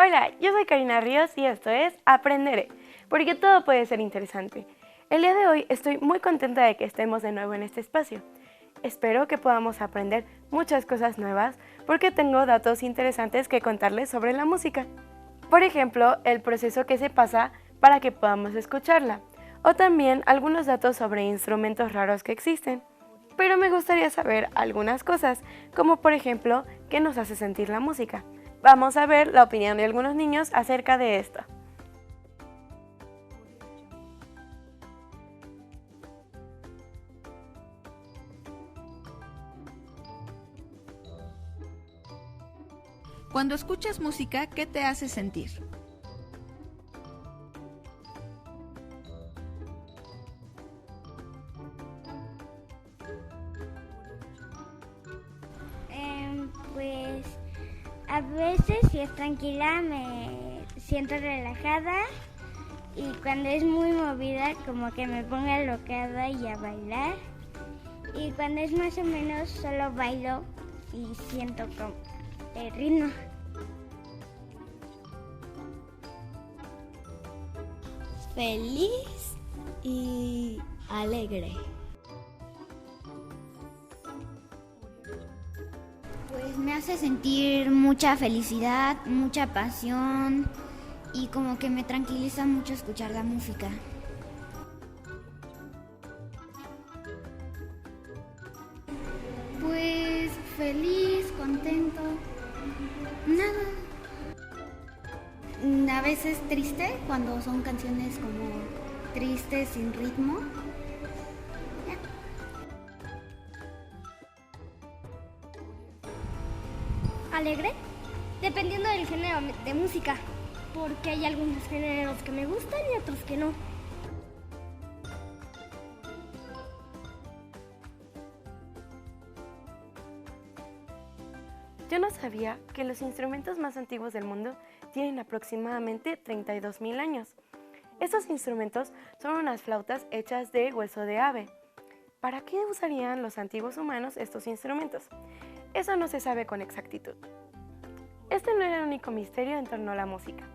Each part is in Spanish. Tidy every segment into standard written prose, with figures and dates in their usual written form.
Hola, yo soy Karina Ríos y esto es Aprenderé, porque todo puede ser interesante. El día de hoy estoy muy contenta de que estemos de nuevo en este espacio. Espero que podamos aprender muchas cosas nuevas porque tengo datos interesantes que contarles sobre la música. Por ejemplo, el proceso que se pasa para que podamos escucharla, o también algunos datos sobre instrumentos raros que existen. Pero me gustaría saber algunas cosas, como por ejemplo, ¿qué nos hace sentir la música? Vamos a ver la opinión de algunos niños acerca de esto. Cuando escuchas música, ¿qué te hace sentir? Pues a veces si es tranquila me siento relajada y cuando es muy movida como que me pongo alocada y a bailar, y cuando es más o menos solo bailo y siento como el ritmo. Feliz y alegre. Pues me hace sentir mucha felicidad, mucha pasión y como que me tranquiliza mucho escuchar la música. Pues feliz, contento, nada. A veces triste cuando son canciones como tristes, sin ritmo. Alegre, dependiendo del género de música, porque hay algunos géneros que me gustan y otros que no. Yo no sabía que los instrumentos más antiguos del mundo tienen aproximadamente 32.000 años. Estos instrumentos son unas flautas hechas de hueso de ave. ¿Para qué usarían los antiguos humanos estos instrumentos? Eso no se sabe con exactitud. Este no era el único misterio en torno a la música.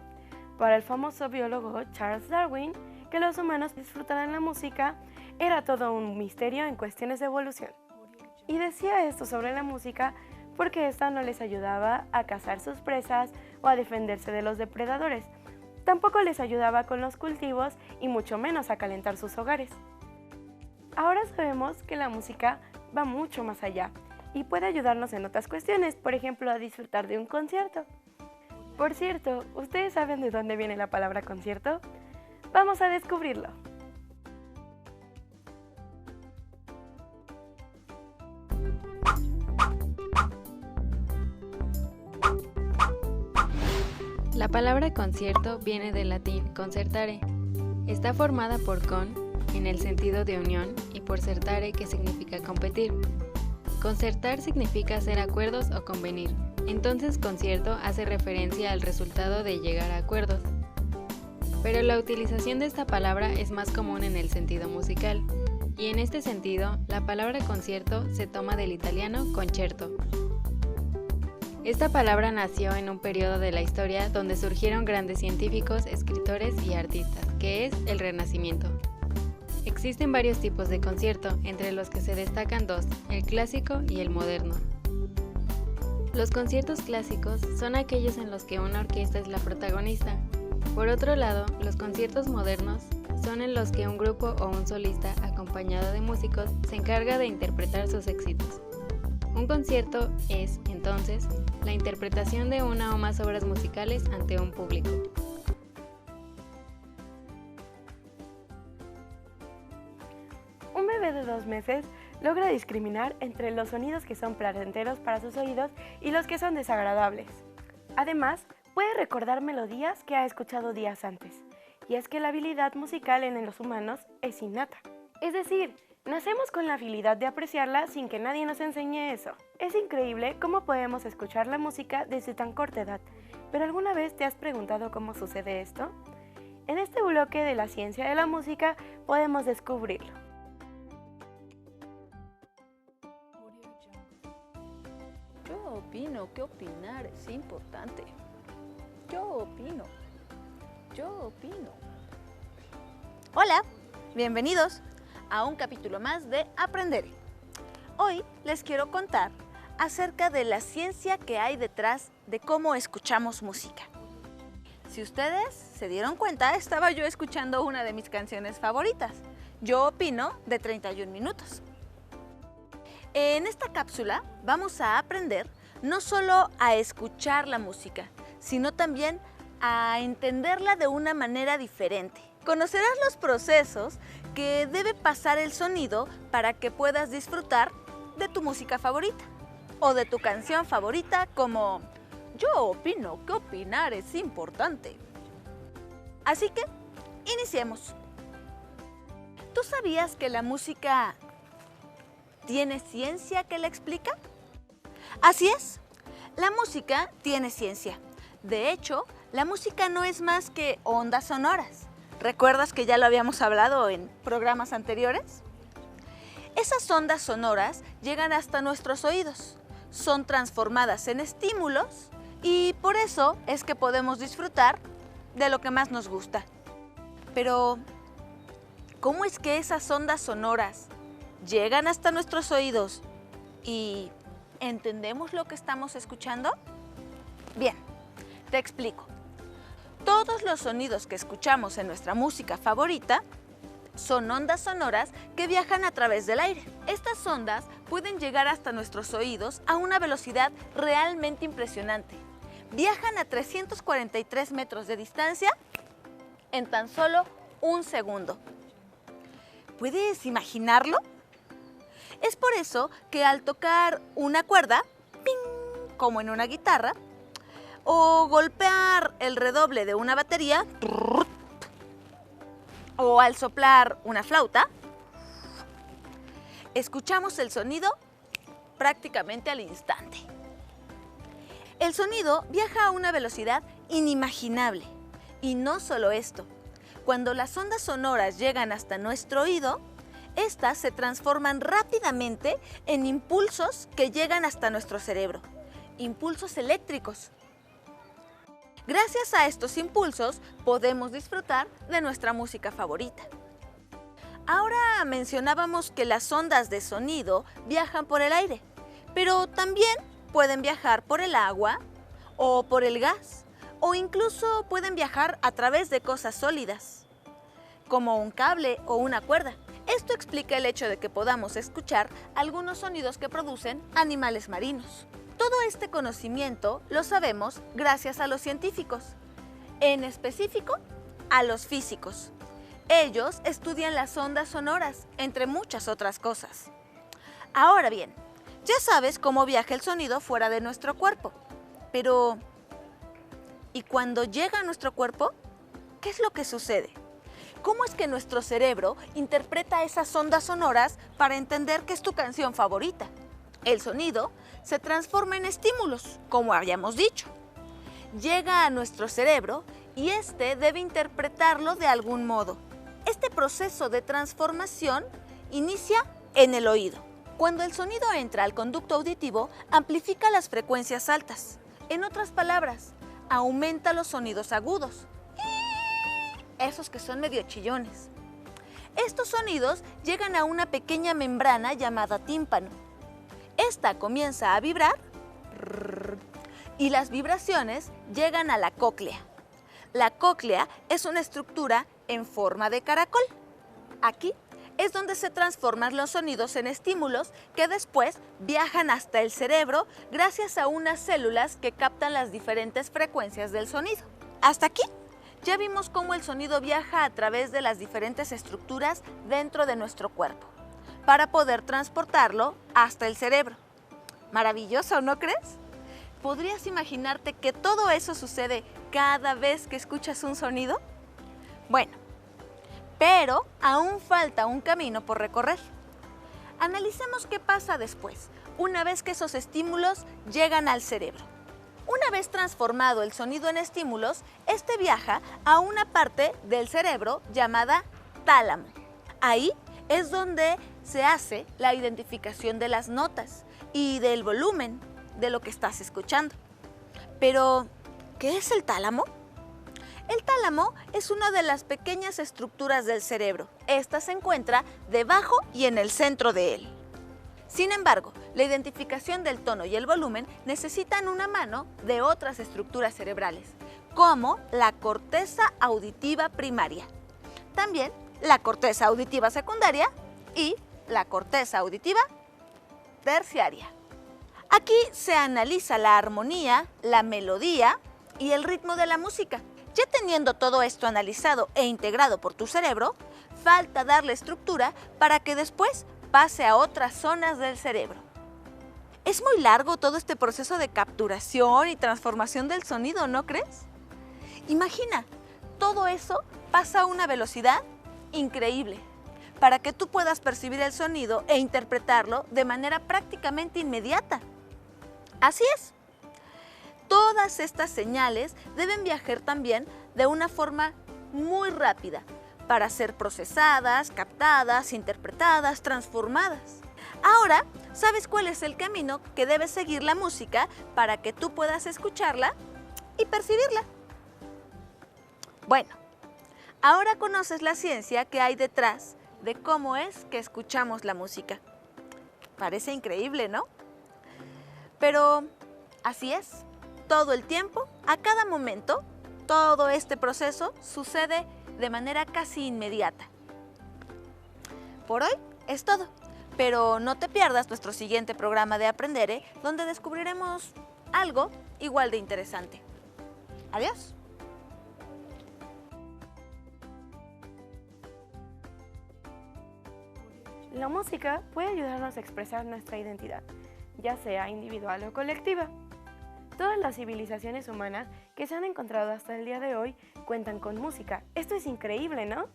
Para el famoso biólogo Charles Darwin, que los humanos disfrutaran la música era todo un misterio en cuestiones de evolución. Y decía esto sobre la música porque esta no les ayudaba a cazar sus presas o a defenderse de los depredadores. Tampoco les ayudaba con los cultivos y mucho menos a calentar sus hogares. Ahora sabemos que la música va mucho más allá y puede ayudarnos en otras cuestiones, por ejemplo, a disfrutar de un concierto. Por cierto, ¿ustedes saben de dónde viene la palabra concierto? Vamos a descubrirlo. La palabra concierto viene del latín concertare. Está formada por con, en el sentido de unión, y por certare, que significa competir. Concertar significa hacer acuerdos o convenir. Entonces concierto hace referencia al resultado de llegar a acuerdos. Pero la utilización de esta palabra es más común en el sentido musical, y en este sentido, la palabra concierto se toma del italiano concerto. Esta palabra nació en un periodo de la historia donde surgieron grandes científicos, escritores y artistas, que es el Renacimiento. Existen varios tipos de concierto, entre los que se destacan dos, el clásico y el moderno. Los conciertos clásicos son aquellos en los que una orquesta es la protagonista. Por otro lado, los conciertos modernos son en los que un grupo o un solista acompañado de músicos se encarga de interpretar sus éxitos. Un concierto es, entonces, la interpretación de una o más obras musicales ante un público. Un bebé de 2 meses logra discriminar entre los sonidos que son placenteros para sus oídos y los que son desagradables. Además, puede recordar melodías que ha escuchado días antes. Y es que la habilidad musical en los humanos es innata. Es decir, nacemos con la habilidad de apreciarla sin que nadie nos enseñe eso. Es increíble cómo podemos escuchar la música desde tan corta edad. ¿Pero alguna vez te has preguntado cómo sucede esto? En este bloque de la ciencia de la música podemos descubrirlo. Yo opino que opinar es importante. Yo opino. Yo opino. Hola, bienvenidos a un capítulo más de Aprenderé. Hoy les quiero contar acerca de la ciencia que hay detrás de cómo escuchamos música. Si ustedes se dieron cuenta, estaba yo escuchando una de mis canciones favoritas, Yo opino, de 31 minutos. En esta cápsula vamos a aprender no solo a escuchar la música, sino también a entenderla de una manera diferente. Conocerás los procesos que debe pasar el sonido para que puedas disfrutar de tu música favorita o de tu canción favorita, como Yo opino que opinar es importante. Así que, iniciemos. ¿Tú sabías que la música tiene ciencia que la explica? Así es, la música tiene ciencia. De hecho, la música no es más que ondas sonoras. ¿Recuerdas que ya lo habíamos hablado en programas anteriores? Esas ondas sonoras llegan hasta nuestros oídos, son transformadas en estímulos y por eso es que podemos disfrutar de lo que más nos gusta. Pero, ¿cómo es que esas ondas sonoras llegan hasta nuestros oídos y entendemos lo que estamos escuchando? Bien, te explico. Todos los sonidos que escuchamos en nuestra música favorita son ondas sonoras que viajan a través del aire. Estas ondas pueden llegar hasta nuestros oídos a una velocidad realmente impresionante. Viajan a 343 metros de distancia en tan solo un segundo. ¿Puedes imaginarlo? Es por eso que al tocar una cuerda, ¡ping!, como en una guitarra, o golpear el redoble de una batería, o al soplar una flauta, escuchamos el sonido prácticamente al instante. El sonido viaja a una velocidad inimaginable. Y no solo esto, cuando las ondas sonoras llegan hasta nuestro oído, estas se transforman rápidamente en impulsos que llegan hasta nuestro cerebro, impulsos eléctricos. Gracias a estos impulsos podemos disfrutar de nuestra música favorita. Ahora mencionábamos que las ondas de sonido viajan por el aire, pero también pueden viajar por el agua o por el gas, o incluso pueden viajar a través de cosas sólidas, como un cable o una cuerda. Esto explica el hecho de que podamos escuchar algunos sonidos que producen animales marinos. Todo este conocimiento lo sabemos gracias a los científicos, en específico a los físicos. Ellos estudian las ondas sonoras, entre muchas otras cosas. Ahora bien, ya sabes cómo viaja el sonido fuera de nuestro cuerpo, pero ¿y cuando llega a nuestro cuerpo? ¿Qué es lo que sucede? ¿Cómo es que nuestro cerebro interpreta esas ondas sonoras para entender qué es tu canción favorita? El sonido se transforma en estímulos, como habíamos dicho. Llega a nuestro cerebro y este debe interpretarlo de algún modo. Este proceso de transformación inicia en el oído. Cuando el sonido entra al conducto auditivo, amplifica las frecuencias altas. En otras palabras, aumenta los sonidos agudos, esos que son medio chillones. Estos sonidos llegan a una pequeña membrana llamada tímpano. Esta comienza a vibrar y las vibraciones llegan a la cóclea. La cóclea es una estructura en forma de caracol. Aquí es donde se transforman los sonidos en estímulos que después viajan hasta el cerebro gracias a unas células que captan las diferentes frecuencias del sonido. Hasta aquí ya vimos cómo el sonido viaja a través de las diferentes estructuras dentro de nuestro cuerpo para poder transportarlo hasta el cerebro. Maravilloso, ¿no crees? ¿Podrías imaginarte que todo eso sucede cada vez que escuchas un sonido? Bueno, pero aún falta un camino por recorrer. Analicemos qué pasa después, una vez que esos estímulos llegan al cerebro. Una vez transformado el sonido en estímulos, este viaja a una parte del cerebro llamada tálamo. Ahí es donde se hace la identificación de las notas y del volumen de lo que estás escuchando. Pero, ¿Qué es el tálamo? El tálamo es una de las pequeñas estructuras del cerebro. Esta se encuentra debajo y en el centro de él. Sin embargo, la identificación del tono y el volumen necesitan una mano de otras estructuras cerebrales, como la corteza auditiva primaria, también la corteza auditiva secundaria y la corteza auditiva terciaria. Aquí se analiza la armonía, la melodía y el ritmo de la música. Ya teniendo todo esto analizado e integrado por tu cerebro, falta darle estructura para que después pase a otras zonas del cerebro. Es muy largo todo este proceso de capturación y transformación del sonido, ¿no crees? Imagina, todo eso pasa a una velocidad increíble para que tú puedas percibir el sonido e interpretarlo de manera prácticamente inmediata. Así es. Todas estas señales deben viajar también de una forma muy rápida para ser procesadas, captadas, interpretadas, transformadas. Ahora, ¿sabes cuál es el camino que debe seguir la música para que tú puedas escucharla y percibirla? Bueno, ahora conoces la ciencia que hay detrás de cómo es que escuchamos la música. Parece increíble, ¿no? Pero así es. Todo el tiempo, a cada momento, todo este proceso sucede de manera casi inmediata. Por hoy es todo, pero no te pierdas nuestro siguiente programa de Aprendere, donde descubriremos algo igual de interesante. Adiós. La música puede ayudarnos a expresar nuestra identidad, ya sea individual o colectiva. Todas las civilizaciones humanas que se han encontrado hasta el día de hoy cuentan con música. Esto es increíble, ¿no?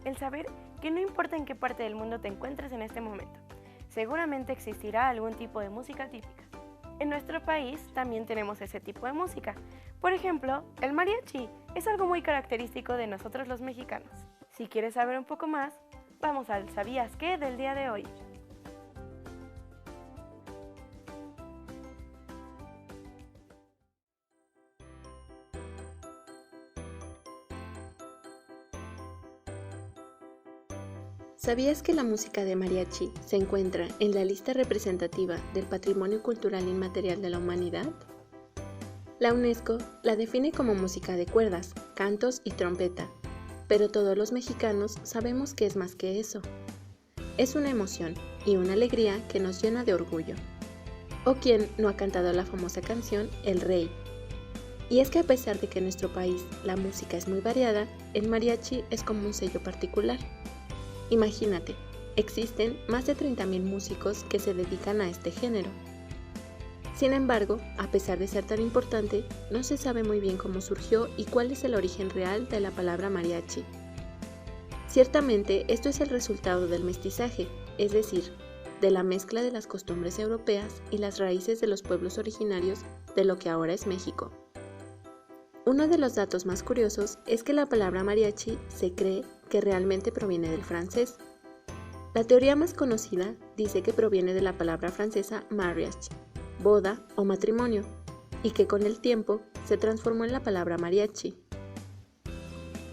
El saber que no importa en qué parte del mundo te encuentres en este momento, seguramente existirá algún tipo de música típica. En nuestro país también tenemos ese tipo de música. Por ejemplo, el mariachi es algo muy característico de nosotros los mexicanos. Si quieres saber un poco más, vamos al ¿Sabías qué? Del día de hoy. ¿Sabías que la música de mariachi se encuentra en la lista representativa del Patrimonio Cultural Inmaterial de la Humanidad? La UNESCO la define como música de cuerdas, cantos y trompeta, pero todos los mexicanos sabemos que es más que eso. Es una emoción y una alegría que nos llena de orgullo. ¿O quién no ha cantado la famosa canción El Rey? Y es que a pesar de que en nuestro país la música es muy variada, el mariachi es como un sello particular. Imagínate, existen más de 30,000 músicos que se dedican a este género. Sin embargo, a pesar de ser tan importante, no se sabe muy bien cómo surgió y cuál es el origen real de la palabra mariachi. Ciertamente, esto es el resultado del mestizaje, es decir, de la mezcla de las costumbres europeas y las raíces de los pueblos originarios de lo que ahora es México. Uno de los datos más curiosos es que la palabra mariachi se cree que realmente proviene del francés. La teoría más conocida dice que proviene de la palabra francesa mariage, boda o matrimonio, y que con el tiempo se transformó en la palabra mariachi.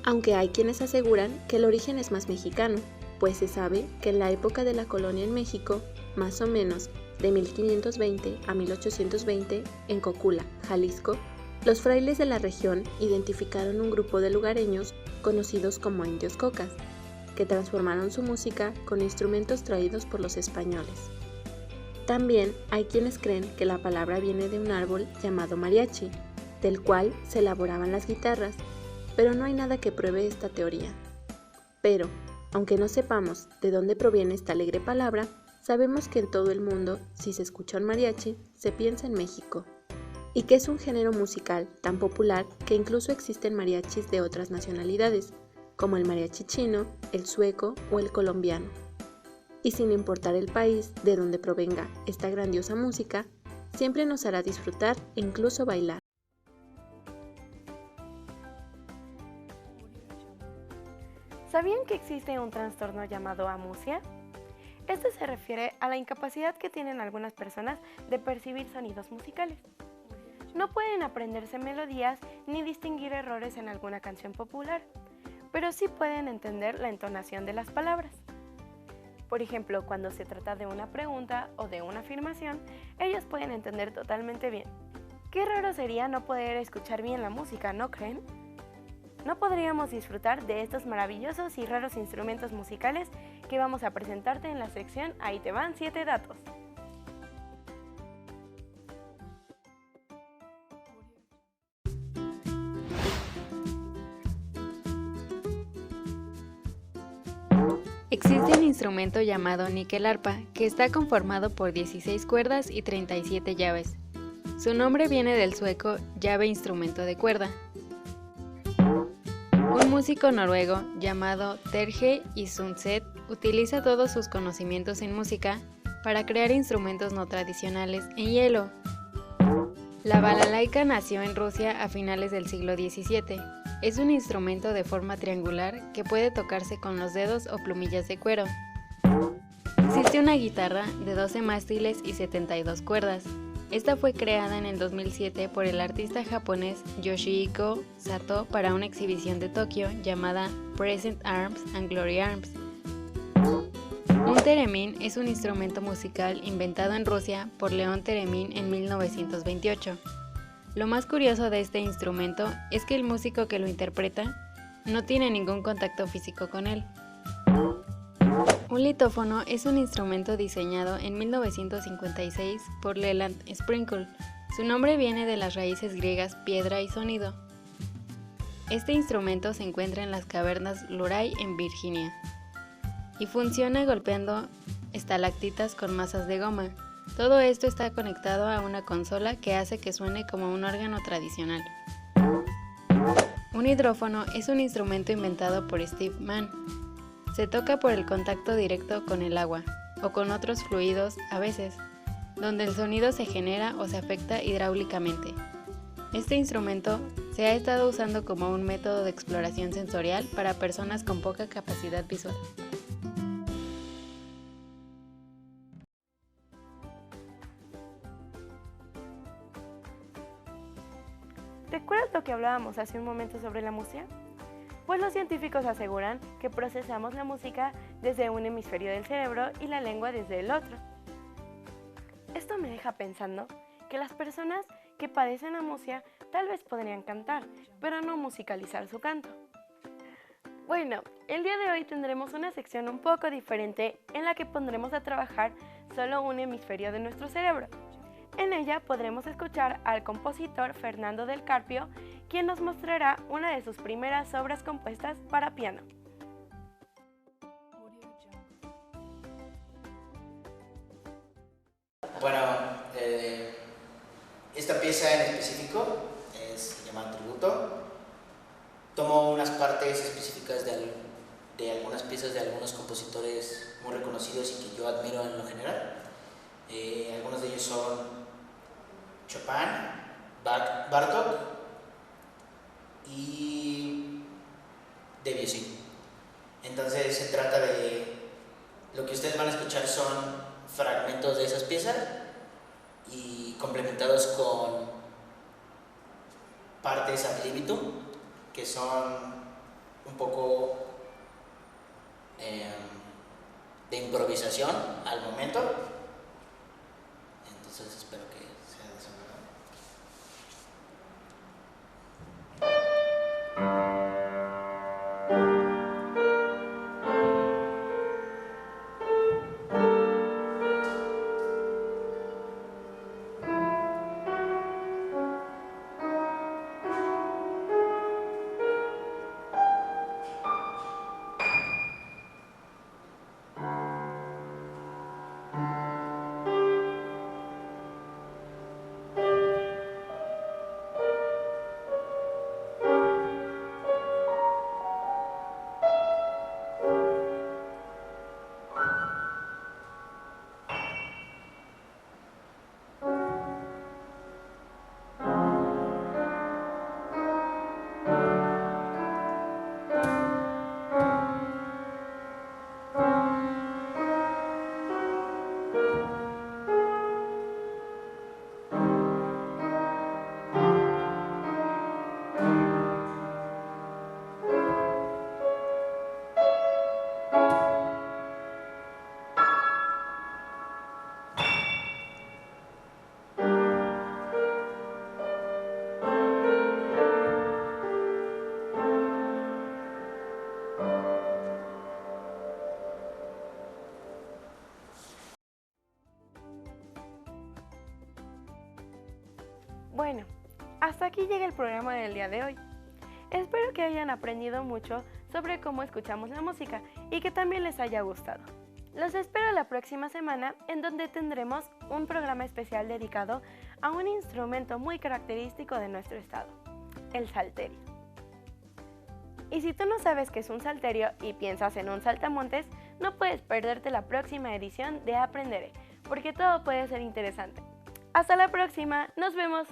Aunque hay quienes aseguran que el origen es más mexicano, pues se sabe que en la época de la colonia en México, más o menos de 1520 a 1820, en Cocula, Jalisco, los frailes de la región identificaron un grupo de lugareños conocidos como indios cocas, que transformaron su música con instrumentos traídos por los españoles. También hay quienes creen que la palabra viene de un árbol llamado mariachi, del cual se elaboraban las guitarras, pero no hay nada que pruebe esta teoría. Pero, aunque no sepamos de dónde proviene esta alegre palabra, sabemos que en todo el mundo, si se escucha un mariachi, se piensa en México, y que es un género musical tan popular que incluso existen mariachis de otras nacionalidades, como el mariachi chino, el sueco o el colombiano. Y sin importar el país de donde provenga esta grandiosa música, siempre nos hará disfrutar e incluso bailar. ¿Sabían que existe un trastorno llamado amusia? Esto se refiere a la incapacidad que tienen algunas personas de percibir sonidos musicales. No pueden aprenderse melodías ni distinguir errores en alguna canción popular, pero sí pueden entender la entonación de las palabras. Por ejemplo, cuando se trata de una pregunta o de una afirmación, ellos pueden entender totalmente bien. Qué raro sería no poder escuchar bien la música, ¿no creen? No podríamos disfrutar de estos maravillosos y raros instrumentos musicales que vamos a presentarte en la sección Ahí te van 7 datos. Existe un instrumento llamado níquel arpa, que está conformado por 16 cuerdas y 37 llaves. Su nombre viene del sueco llave instrumento de cuerda. Un músico noruego llamado Terje Sundset utiliza todos sus conocimientos en música para crear instrumentos no tradicionales en hielo. La balalaika nació en Rusia a finales del siglo XVII. Es un instrumento de forma triangular que puede tocarse con los dedos o plumillas de cuero. Existe una guitarra de 12 mástiles y 72 cuerdas. Esta fue creada en el 2007 por el artista japonés Yoshihiko Sato para una exhibición de Tokio llamada Present Arms and Glory Arms. Un theremin es un instrumento musical inventado en Rusia por León Theremin en 1928. Lo más curioso de este instrumento es que el músico que lo interpreta no tiene ningún contacto físico con él. Un litófono es un instrumento diseñado en 1956 por Leland Sprinkle. Su nombre viene de las raíces griegas piedra y sonido. Este instrumento se encuentra en las cavernas Luray en Virginia y funciona golpeando estalactitas con masas de goma. Todo esto está conectado a una consola que hace que suene como un órgano tradicional. Un hidrófono es un instrumento inventado por Steve Mann. Se toca por el contacto directo con el agua o con otros fluidos a veces, donde el sonido se genera o se afecta hidráulicamente. Este instrumento se ha estado usando como un método de exploración sensorial para personas con poca capacidad visual. ¿Recuerdas lo que hablábamos hace un momento sobre la música? Pues los científicos aseguran que procesamos la música desde un hemisferio del cerebro y la lengua desde el otro. Esto me deja pensando que las personas que padecen amusia tal vez podrían cantar, pero no musicalizar su canto. Bueno, el día de hoy tendremos una sección un poco diferente en la que pondremos a trabajar solo un hemisferio de nuestro cerebro. En ella podremos escuchar al compositor Fernando del Carpio, quien nos mostrará una de sus primeras obras compuestas para piano. Bueno, esta pieza en específico se llama Tributo. Tomo unas partes específicas de algunas piezas de algunos compositores muy reconocidos y que yo admiro en lo general. Algunos de ellos son Chopin, Bartók y Debussy. Entonces se trata de... Lo que ustedes van a escuchar son fragmentos de esas piezas y complementados con partes ad libitum, que son un poco de improvisación al momento. Entonces espero que sea de su agrado. Bueno, hasta aquí llega el programa del día de hoy. Espero que hayan aprendido mucho sobre cómo escuchamos la música y que también les haya gustado. Los espero la próxima semana, en donde tendremos un programa especial dedicado a un instrumento muy característico de nuestro estado, el salterio. Y si tú no sabes qué es un salterio y piensas en un saltamontes, no puedes perderte la próxima edición de Aprenderé, porque todo puede ser interesante. Hasta la próxima, nos vemos.